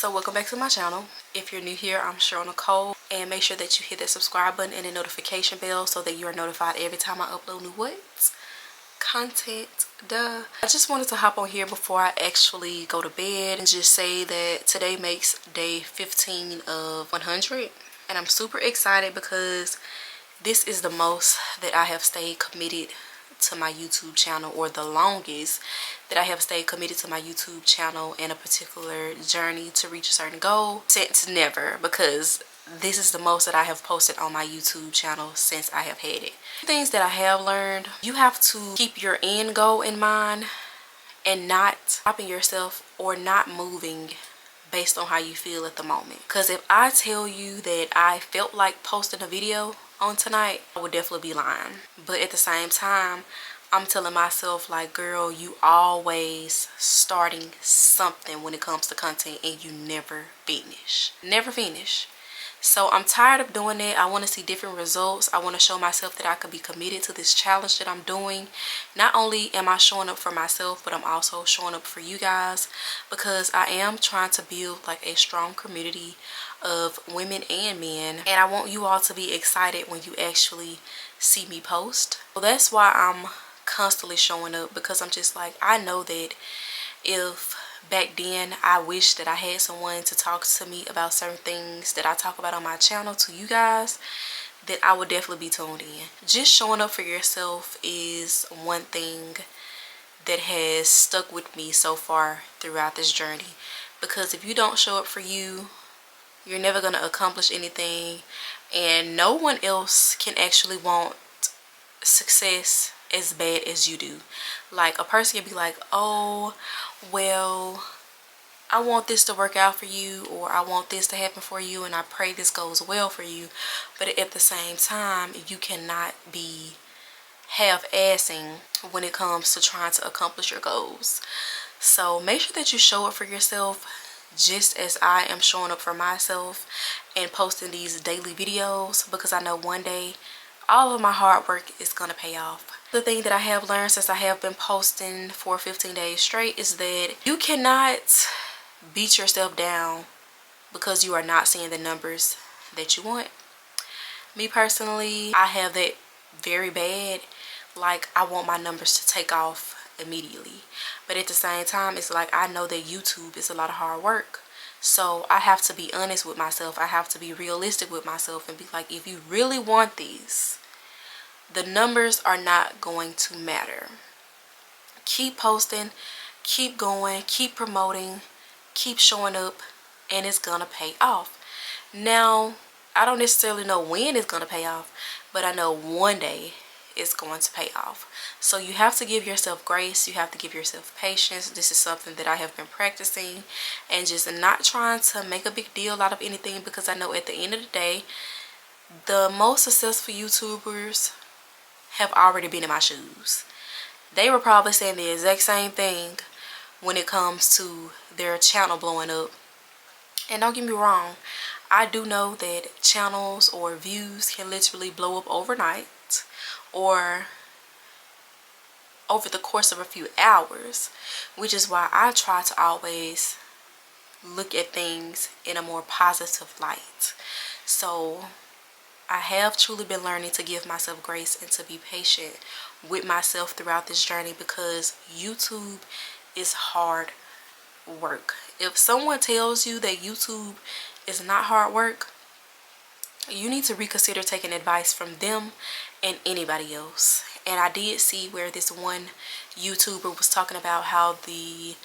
So welcome back to my channel. If you're new here, I'm Cheryl Nicole, and make sure that you hit that subscribe button and the notification bell so that you are notified every time I upload new content. I just wanted to hop on here before I actually go to bed and just say that today makes day 15 of 100, and I'm super excited because this is the most that I have stayed committed to my YouTube channel, or the longest that I have stayed committed to my YouTube channel in a particular journey to reach a certain goal since never, because this is the most that I have posted on my YouTube channel since I have had it. Things that I have learned: you have to keep your end goal in mind and not stopping yourself or not moving based on how you feel at the moment. Because if I tell you that I felt like posting a video on tonight, I would definitely be lying. But at the same time, I'm telling myself, like, girl, you always starting something when it comes to content, and you never finish. So I'm tired of doing it. I want to see different results. I want to show myself that I could be committed to this challenge that I'm doing. Not only am I showing up for myself, but I'm also showing up for you guys, because I am trying to build like a strong community of women and men, and I want you all to be excited when you actually see me post. So that's why I'm constantly showing up, because I'm just like, I know that if back then I wish that I had someone to talk to me about certain things that I talk about on my channel to you guys, that I would definitely be tuned in. Just showing up for yourself is one thing that has stuck with me so far throughout this journey, because if you don't show up for you, you're never going to accomplish anything, and no one else can actually want success as bad as you do. Like, a person can be like, oh, well, I want this to work out for you, or I want this to happen for you, and I pray this goes well for you. But at the same time, you cannot be half-assing when it comes to trying to accomplish your goals. So make sure that you show up for yourself, just as I am showing up for myself and posting these daily videos, because I know one day all of my hard work is going to pay off. The thing that I have learned since I have been posting for 15 days straight is that you cannot beat yourself down because you are not seeing the numbers that you want. Me personally, I have that very bad. Like, I want my numbers to take off immediately, but at the same time, it's like, I know that YouTube is a lot of hard work. So I have to be honest with myself. I have to be realistic with myself and be like, if you really want these, the numbers are not going to matter. Keep posting, keep going, keep promoting, keep showing up, and it's gonna pay off. Now, I don't necessarily know when it's gonna pay off, but I know one day it's going to pay off. So you have to give yourself grace. You have to give yourself patience. This is something that I have been practicing, and just not trying to make a big deal out of anything, because I know at the end of the day, the most successful YouTubers have already been in my shoes. They were probably saying the exact same thing when it comes to their channel blowing up. And don't get me wrong, I do know that channels or views can literally blow up overnight, or over the course of a few hours, which is why I try to always look at things in a more positive light. So I have truly been learning to give myself grace and to be patient with myself throughout this journey, because YouTube is hard work. If someone tells you that YouTube is not hard work, you need to reconsider taking advice from them and anybody else. And I did see where this one YouTuber was talking about how the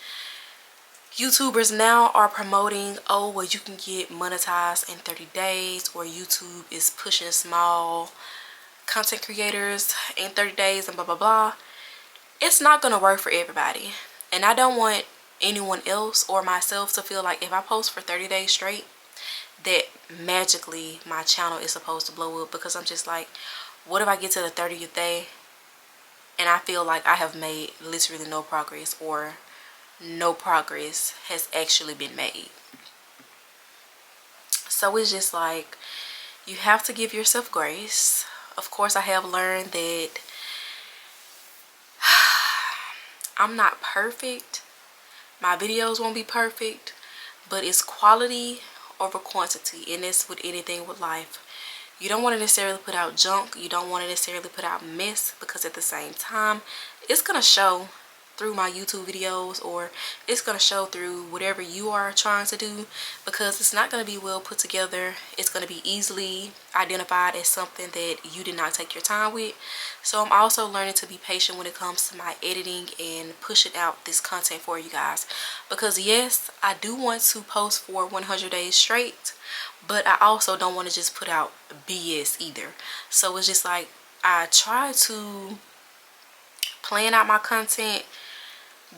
YouTubers now are promoting, oh, well, you can get monetized in 30 days, or YouTube is pushing small content creators in 30 days and blah, blah, blah. It's not going to work for everybody. And I don't want anyone else or myself to feel like if I post for 30 days straight, that magically my channel is supposed to blow up, because I'm just like, what if I get to the 30th day and I feel like I have made literally no progress, or no progress has actually been made? So it's just like, you have to give yourself grace. Of course, I have learned that I'm not perfect. My videos won't be perfect, but it's quality over quantity, and it's with anything with life. You don't want to necessarily put out junk. You don't want to necessarily put out mess, because at the same time, it's going to show through my YouTube videos, or it's going to show through whatever you are trying to do, because it's not going to be well put together. It's going to be easily identified as something that you did not take your time with. So I'm also learning to be patient when it comes to my editing and pushing out this content for you guys, because yes, I do want to post for 100 days straight, but I also don't want to just put out BS either. So it's just like I try to plan out my content,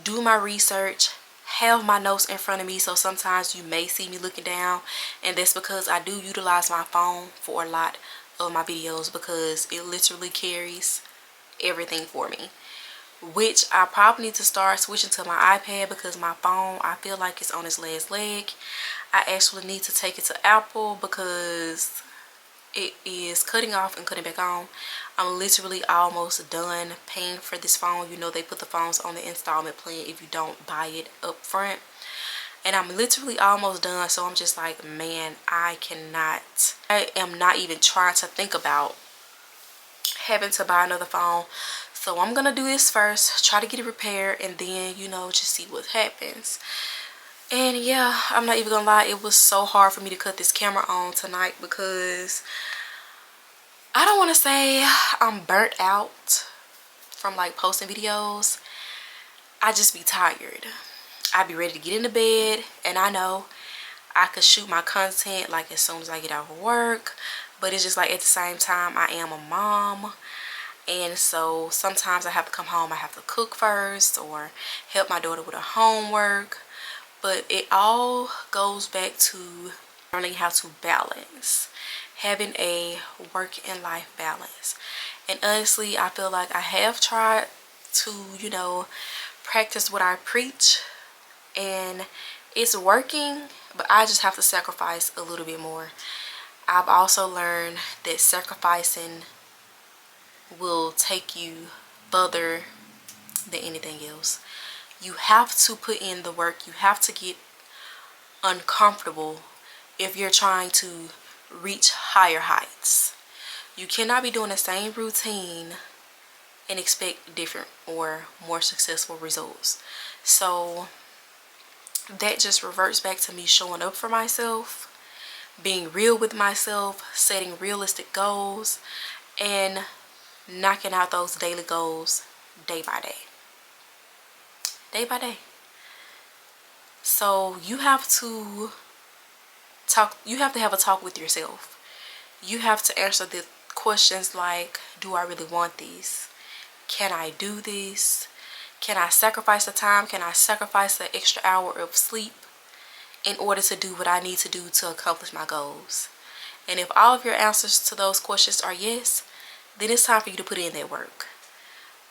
do my research, have my notes in front of me. So sometimes you may see me looking down, and that's because I do utilize my phone for a lot of my videos, because it literally carries everything for me, which I probably need to start switching to my iPad, because my phone, I feel like it's on its last leg. I actually need to take it to Apple, because it is cutting off and cutting back on. I'm literally almost done paying for this phone. You know, they put the phones on the installment plan if you don't buy it up front, and I'm literally almost done. So I'm just like, man, I am not even trying to think about having to buy another phone. So I'm gonna do this first, try to get it repaired, and then, you know, just see what happens. And yeah, I'm not even gonna lie, it was so hard for me to cut this camera on tonight, because I don't want to say I'm burnt out from like posting videos. I just be tired. I be ready to get into bed, and I know I could shoot my content like as soon as I get out of work, but it's just like at the same time, I am a mom, and so sometimes I have to come home, I have to cook first or help my daughter with her homework. But it all goes back to learning how to balance, having a work and life balance. And honestly, I feel like I have tried to, you know, practice what I preach, and it's working, but I just have to sacrifice a little bit more. I've also learned that sacrificing will take you further than anything else. You have to put in the work. You have to get uncomfortable if you're trying to reach higher heights. You cannot be doing the same routine and expect different or more successful results. So that just reverts back to me showing up for myself, being real with myself, setting realistic goals, and knocking out those daily goals day by day. Day by day. So you have to have a talk with yourself. You have to answer the questions like, do I really want these? Can I do this? Can I sacrifice the time? Can I sacrifice the extra hour of sleep in order to do what I need to do to accomplish my goals? And if all of your answers to those questions are yes, then it's time for you to put in that work.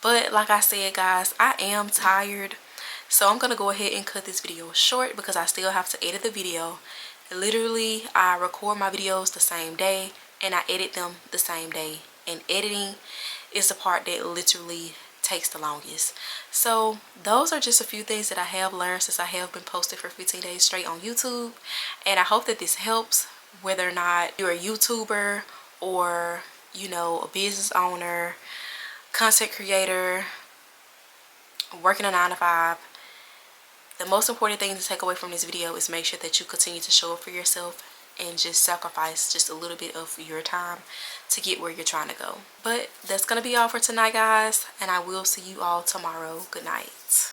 But like I said, guys, I am tired. So I'm going to go ahead and cut this video short, because I still have to edit the video. Literally, I record my videos the same day and I edit them the same day. And editing is the part that literally takes the longest. So those are just a few things that I have learned since I have been posting for 15 days straight on YouTube. And I hope that this helps, whether or not you're a YouTuber or, you know, a business owner, content creator, working a 9-to-5. The most important thing to take away from this video is make sure that you continue to show up for yourself and just sacrifice just a little bit of your time to get where you're trying to go. But that's going to be all for tonight, guys, and I will see you all tomorrow. Good night.